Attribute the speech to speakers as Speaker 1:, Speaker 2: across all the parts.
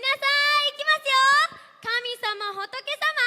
Speaker 1: 皆さん行きますよ。神様仏様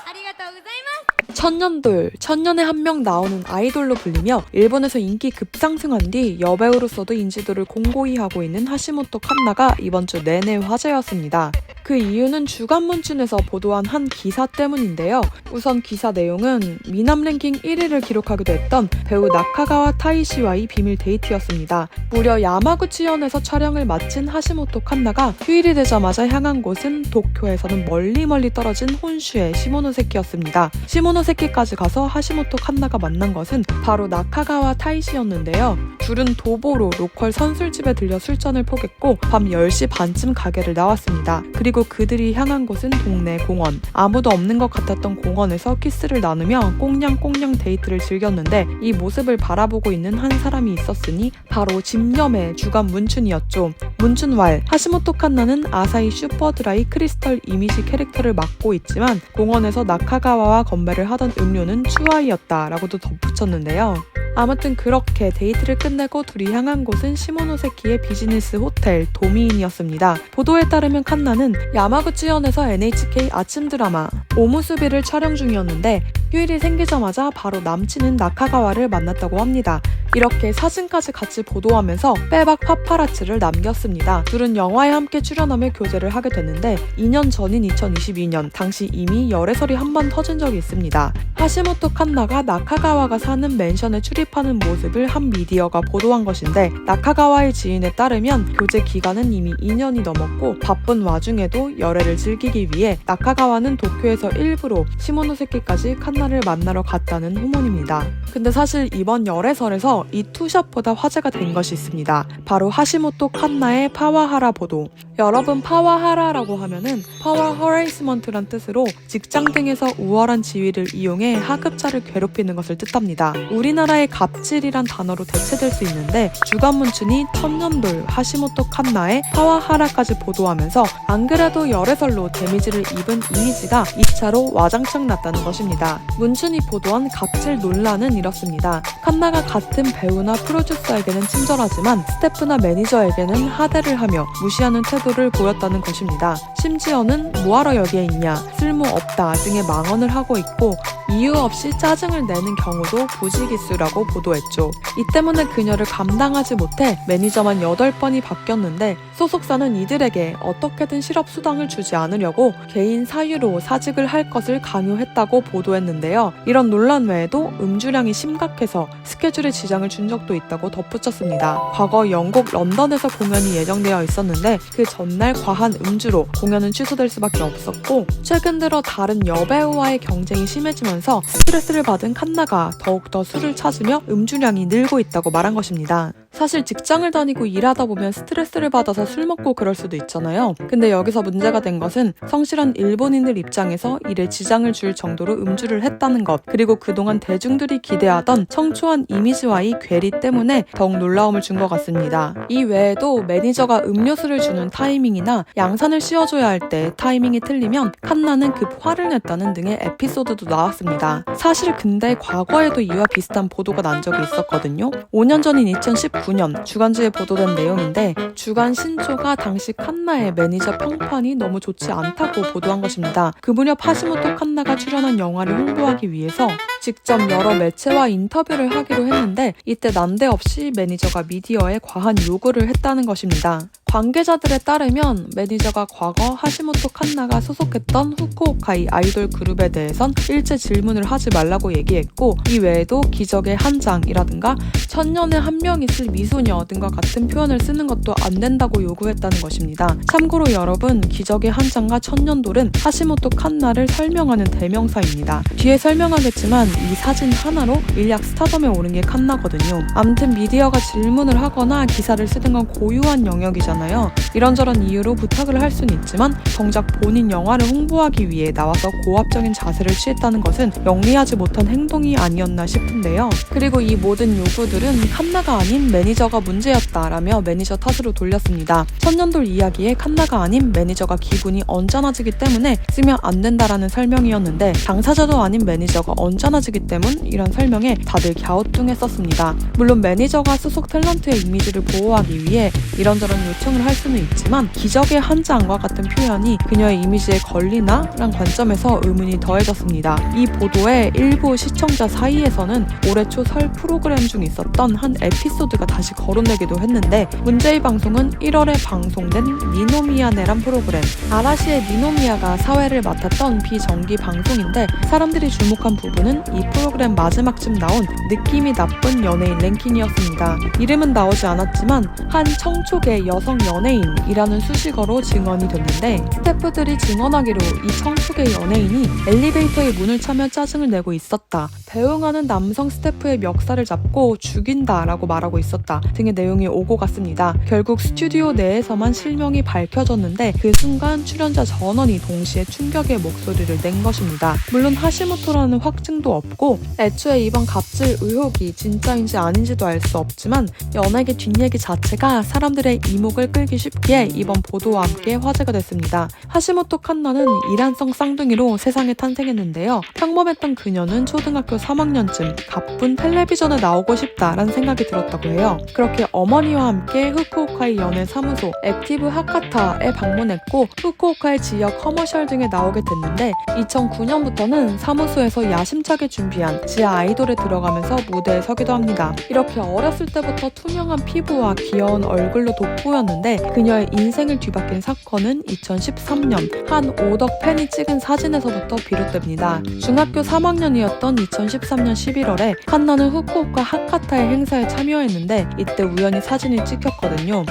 Speaker 1: ありがとうございます。
Speaker 2: 천년돌, 천년에 한 명 나오는 아이돌로 불리며 일본에서 인기 급상승한 뒤 여배우로서도 인지도를 공고히 하고 있는 하시모토 칸나가 이번 주 내내 화제였습니다. 그 이유는 주간 문춘에서 보도한 한 기사 때문인데요. 우선 기사 내용은 미남 랭킹 1위를 기록하기도 했던 배우 나카가와 타이시와의 비밀 데이트였습니다. 무려 야마구치현에서 촬영을 마친 하시모토 칸나가 휴일이 되자마자 향한 곳은 도쿄에서는 멀리 떨어진 혼슈의 시모노세키였습니다. 시모노세키까지 가서 하시모토 칸나가 만난 것은 바로 나카가와 타이시였는데요. 둘은 도보로 로컬 선술집에 들려 술잔을 포겠고 밤 10시 반쯤 가게를 나왔습니다. 그리고 그들이 향한 곳은 동네 공원. 아무도 없는 것 같았던 공원에서 키스를 나누며 꽁냥꽁냥 데이트를 즐겼는데 이 모습을 바라보고 있는 한 사람이 있었으니 바로 집념의 주간 문춘이었죠. 문춘왈, 하시모토 칸나는 아사히 슈퍼드라이 크리스털 이미지 캐릭터를 맡고 있지만 공원에서 나카가와와 건배를 하던 음료는 추아이였다라고도 덧붙였는데요. 아무튼 그렇게 데이트를 끝내고 둘이 향한 곳은 시모노세키의 비즈니스 호텔 도미인이었습니다. 보도에 따르면 칸나는 야마구치현에서 NHK 아침 드라마 오무스비를 촬영 중이었는데 휴일이 생기자마자 바로 남친인 나카가와를 만났다고 합니다. 이렇게 사진까지 같이 보도하면서 빼박 파파라치를 남겼습니다. 둘은 영화에 함께 출연하며 교제를 하게 됐는데 2년 전인 2022년 당시 이미 열애설이 한 번 터진 적이 있습니다. 하시모토 칸나가 나카가와가 사는 맨션에 출입하는 모습을 한 미디어가 보도한 것인데 나카가와의 지인에 따르면 교제 기간은 이미 2년이 넘었고 바쁜 와중에도 열애를 즐기기 위해 나카가와는 도쿄에서 일부러 시모노세키까지 칸나를 만나러 갔다는 후문입니다. 근데 사실 이번 열애설에서 이 투샷보다 화제가 된 것이 있습니다. 바로 하시모토 칸나의 파와하라 보도. 여러분 파와하라라고 하면은 파워 허레이스먼트란 뜻으로 직장 등에서 우월한 지위를 이용해 하급자를 괴롭히는 것을 뜻합니다. 우리나라의 갑질이란 단어로 대체될 수 있는데 주간 문춘이 천년돌 하시모토 칸나의 파와하라까지 보도하면서 안 그래도 열애설로 데미지를 입은 이미지가 2차로 와장창 났다는 것입니다. 문춘이 보도한 갑질 논란은 이렇습니다. 칸나가 같은 배우나 프로듀서에게는 친절하지만 스태프나 매니저에게는 하대를 하며 무시하는 태도를 보였다는 것입니다. 심지어는 뭐하러 여기에 있냐, 쓸모없다 등의 망언을 하고 있고 이유 없이 짜증을 내는 경우도 부지기수라고 보도했죠. 이 때문에 그녀를 감당하지 못해 매니저만 8번이 바뀌었는데 소속사는 이들에게 어떻게든 실업수당을 주지 않으려고 개인 사유로 사직을 할 것을 강요했다고 보도했는데요. 이런 논란 외에도 음주량이 심각해서 스케줄에 지장을 준 적도 있다고 덧붙였습니다. 과거 영국 런던에서 공연이 예정되어 있었는데 그 전날 과한 음주로 공연은 취소될 수밖에 없었고 최근 들어 다른 여배우와의 경쟁이 심해지면서 스트레스를 받은 칸나가 더욱더 술을 찾으며 음주량이 늘고 있다고 말한 것입니다. 사실 직장을 다니고 일하다 보면 스트레스를 받아서 술 먹고 그럴 수도 있잖아요. 근데 여기서 문제가 된 것은 성실한 일본인들 입장에서 일에 지장을 줄 정도로 음주를 했다는 것, 그리고 그동안 대중들이 기대하던 청초한 이미지와의 괴리 때문에 더욱 놀라움을 준 것 같습니다. 이 외에도 매니저가 음료수를 주는 타이밍이나 양산을 씌워줘야 할 때 타이밍이 틀리면 칸나는 급 화를 냈다는 등의 에피소드도 나왔습니다. 사실 근데 과거에도 이와 비슷한 보도가 난 적이 있었거든요. 5년 전인 2019년 주간지에 보도된 내용인데 주간 신초가 당시 칸나의 매니저 평판이 너무 좋지 않다고 보도한 것입니다. 그 무렵 하시모토 칸나가 출연한 영화를 홍보하기 위해서 직접 여러 매체와 인터뷰를 하기로 했는데 이때 난데없이 매니저가 미디어에 과한 요구를 했다는 것입니다. 관계자들에 따르면 매니저가 과거 하시모토 칸나가 소속했던 후쿠오카이 아이돌 그룹에 대해선 일제 질문을 하지 말라고 얘기했고 이 외에도 기적의 한 장이라든가 천년에 한 명 있을 미소녀 등과 같은 표현을 쓰는 것도 안 된다고 요구했다는 것입니다. 참고로 여러분 기적의 한 장과 천년돌은 하시모토 칸나를 설명하는 대명사입니다. 뒤에 설명하겠지만 이 사진 하나로 일약 스타덤에 오른 게 칸나거든요. 암튼 미디어가 질문을 하거나 기사를 쓰는 건 고유한 영역이잖아요. 이런저런 이유로 부탁을 할 수는 있지만 정작 본인 영화를 홍보하기 위해 나와서 고압적인 자세를 취했다는 것은 영리하지 못한 행동이 아니었나 싶은데요. 그리고 이 모든 요구들은 칸나가 아닌 매니저가 문제였다라며 매니저 탓으로 돌렸습니다. 천년돌 이야기에 칸나가 아닌 매니저가 기분이 언짢아지기 때문에 쓰면 안 된다라는 설명이었는데 당사자도 아닌 매니저가 언짢아지기 때문 이런 설명에 다들 갸우뚱했었습니다. 물론 매니저가 소속 탤런트의 이미지를 보호하기 위해 이런저런 요청 해석을 할 수는 있지만 기적의 한 장과 같은 표현이 그녀의 이미지에 걸리나? 란 관점에서 의문이 더해졌습니다. 이 보도에 일부 시청자 사이에서는 올해 초 설 프로그램 중 있었던 한 에피소드가 다시 거론되기도 했는데 문제의 방송은 1월에 방송된 니노미야네란 프로그램. 아라시의 니노미야가 사회를 맡았던 비정기 방송인데 사람들이 주목한 부분은 이 프로그램 마지막쯤 나온 느낌이 나쁜 연예인 랭킹이었습니다. 이름은 나오지 않았지만 한 청촉의 여성 연예인이라는 수식어로 증언이 됐는데 스태프들이 증언하기로 이 청촉의 연예인이 엘리베이터의 문을 차며 짜증을 내고 있었다. 대응하는 남성 스태프의 멱살을 잡고 죽인다 라고 말하고 있었다 등의 내용이 오고 갔습니다. 결국 스튜디오 내에서만 실명이 밝혀졌는데 그 순간 출연자 전원이 동시에 충격의 목소리를 낸 것입니다. 물론 하시모토라는 확증도 없고 애초에 이번 갑질 의혹이 진짜인지 아닌지도 알 수 없지만 연예계 뒷얘기 자체가 사람들의 이목을 끌기 쉽기에 이번 보도와 함께 화제가 됐습니다. 하시모토 칸나는 이란성 쌍둥이로 세상에 탄생했는데요. 평범했던 그녀는 초등학교 3학년쯤 가쁜 텔레비전에 나오고 싶다라는 생각이 들었다고 해요. 그렇게 어머니와 함께 후쿠오카의 연예 사무소 액티브 하카타에 방문했고 후쿠오카의 지역 커머셜 등에 나오게 됐는데 2009년부터는 사무소에서 야심차게 준비한 지하 아이돌에 들어가면서 무대에 서기도 합니다. 이렇게 어렸을 때부터 투명한 피부와 귀여운 얼굴로 돋보였는데 그녀의 인생을 뒤바뀐 사건은 2013년 한 오덕 팬이 찍은 사진에서부터 비롯됩니다. 중학교 3학년이었던 2013년 11월에 칸나는 후쿠오카 하카타의 행사에 참여했는데 이때 우연히 사진이 찍혔거든요.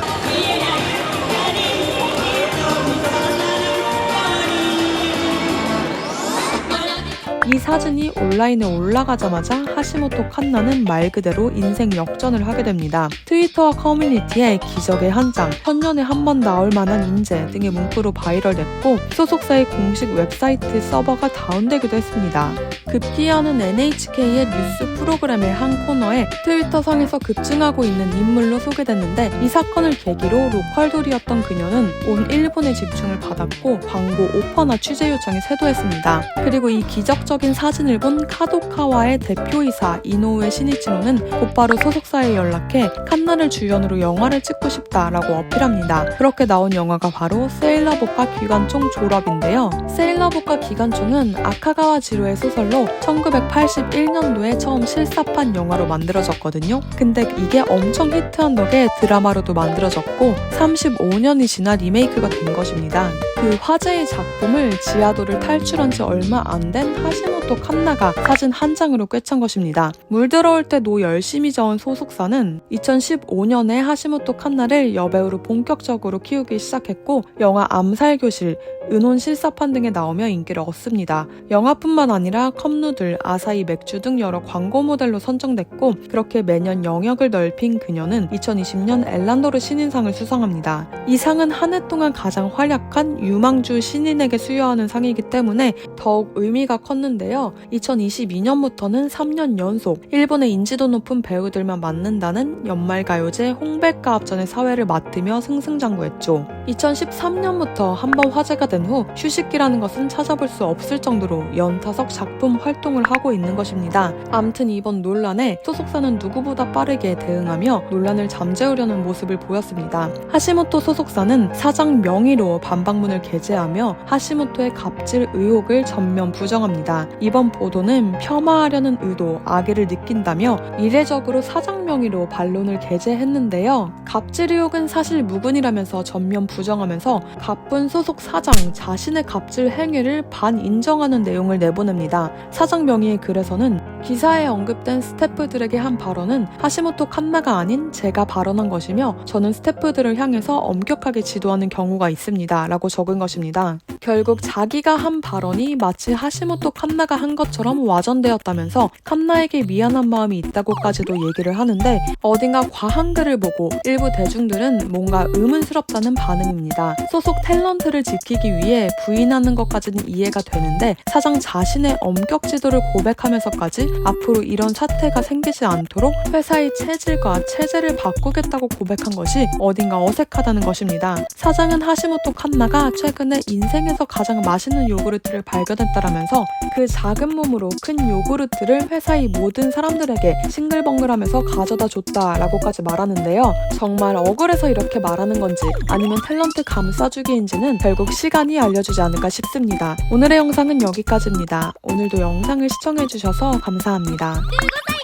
Speaker 2: 이 사진이 온라인에 올라가자마자 하시모토 칸나는 말 그대로 인생 역전을 하게 됩니다. 트위터와 커뮤니티에 기적의 한 장, 천년에 한 번 나올 만한 인재 등의 문구로 바이럴됐고 소속사의 공식 웹사이트 서버가 다운되기도 했습니다. 급기야는 NHK의 뉴스 프로그램의 한 코너에 트위터상에서 급증하고 있는 인물로 소개됐는데 이 사건을 계기로 로컬돌이었던 그녀는 온 일본의 집중을 받았고 광고 오퍼나 취재 요청이 쇄도했습니다. 그리고 이 기적적인 사진을 본 카도카와의 대표이사 이노우에 시니치로는 곧바로 소속사에 연락해 칸나를 주연으로 영화를 찍고 싶다라고 어필합니다. 그렇게 나온 영화가 바로 세일러복과 기관총 졸업인데요. 세일러복과 기관총은 아카가와 지로의 소설로 1981년도에 처음 실사판 영화로 만들어졌거든요. 근데 이게 엄청 히트한 덕에 드라마로도 만들어졌고 35년이 지나 리메이크가 된 것입니다. 그 화제의 작품을 지하도를 탈출한 지 얼마 안 된 하시모토 칸나가 사진 한 장으로 꿰찬 것입니다. 물들어올 때 노 열심히 저은 소속사는 2015년에 하시모토 칸나를 여배우로 본격적으로 키우기 시작했고 영화 암살교실, 은혼 실사판 등에 나오며 인기를 얻습니다. 영화뿐만 아니라 컵누들, 아사히 맥주 등 여러 광고 모델로 선정됐고 그렇게 매년 영역을 넓힌 그녀는 2020년 엘란도르 신인상을 수상합니다. 이 상은 한 해 동안 가장 활약한 유망주 신인에게 수여하는 상이기 때문에 더욱 의미가 컸는데요. 2022년부터는 3년 연속 일본의 인지도 높은 배우들만 맡는다는 연말가요제 홍백가합전의 사회를 맡으며 승승장구했죠. 2013년부터 한번 화제가 된 후 휴식기라는 것은 찾아볼 수 없을 정도로 연타석 작품 활동을 하고 있는 것입니다. 암튼 이번 논란에 소속사는 누구보다 빠르게 대응하며 논란을 잠재우려는 모습을 보였습니다. 하시모토 소속사는 사장 명의로 반박문을 게재하며 하시모토의 갑질 의혹을 전면 부정합니다. 이번 보도는 폄하하려는 의도, 악의를 느낀다며 이례적으로 사장 명의로 반론을 게재했는데요. 갑질 의혹은 사실 무근이라면서 전면 부정하면서 가쁜 소속 사장 자신의 갑질 행위를 반인정하는 내용을 내보냅니다. 사장 명의의 글에서는 기사에 언급된 스태프들에게 한 발언은 하시모토 칸나가 아닌 제가 발언한 것이며 저는 스태프들을 향해서 엄격하게 지도하는 경우가 있습니다. 라고 적은 것입니다. 결국 자기가 한 발언이 마치 하시모토 칸나가 한 것처럼 와전되었다면서 칸나에게 미안한 마음이 있다고까지도 얘기를 하는데 어딘가 과한 글을 보고 일부 대중들은 뭔가 의문스럽다는 반응입니다. 소속 탤런트를 지키기 위해 부인하는 것까지는 이해가 되는데 사장 자신의 엄격 지도를 고백하면서까지 앞으로 이런 사태가 생기지 않도록 회사의 체질과 체제를 바꾸겠다고 고백한 것이 어딘가 어색하다는 것입니다. 사장은 하시모토 칸나가 최근에 인생의 세상에서 가장 맛있는 요구르트를 발견했다라면서 그 작은 몸으로 큰 요구르트를 회사의 모든 사람들에게 싱글벙글하면서 가져다 줬다라고까지 말하는데요. 정말 억울해서 이렇게 말하는 건지 아니면 탤런트 감싸주기인지는 결국 시간이 알려주지 않을까 싶습니다. 오늘의 영상은 여기까지입니다. 오늘도 영상을 시청해주셔서 감사합니다.15
Speaker 1: 歳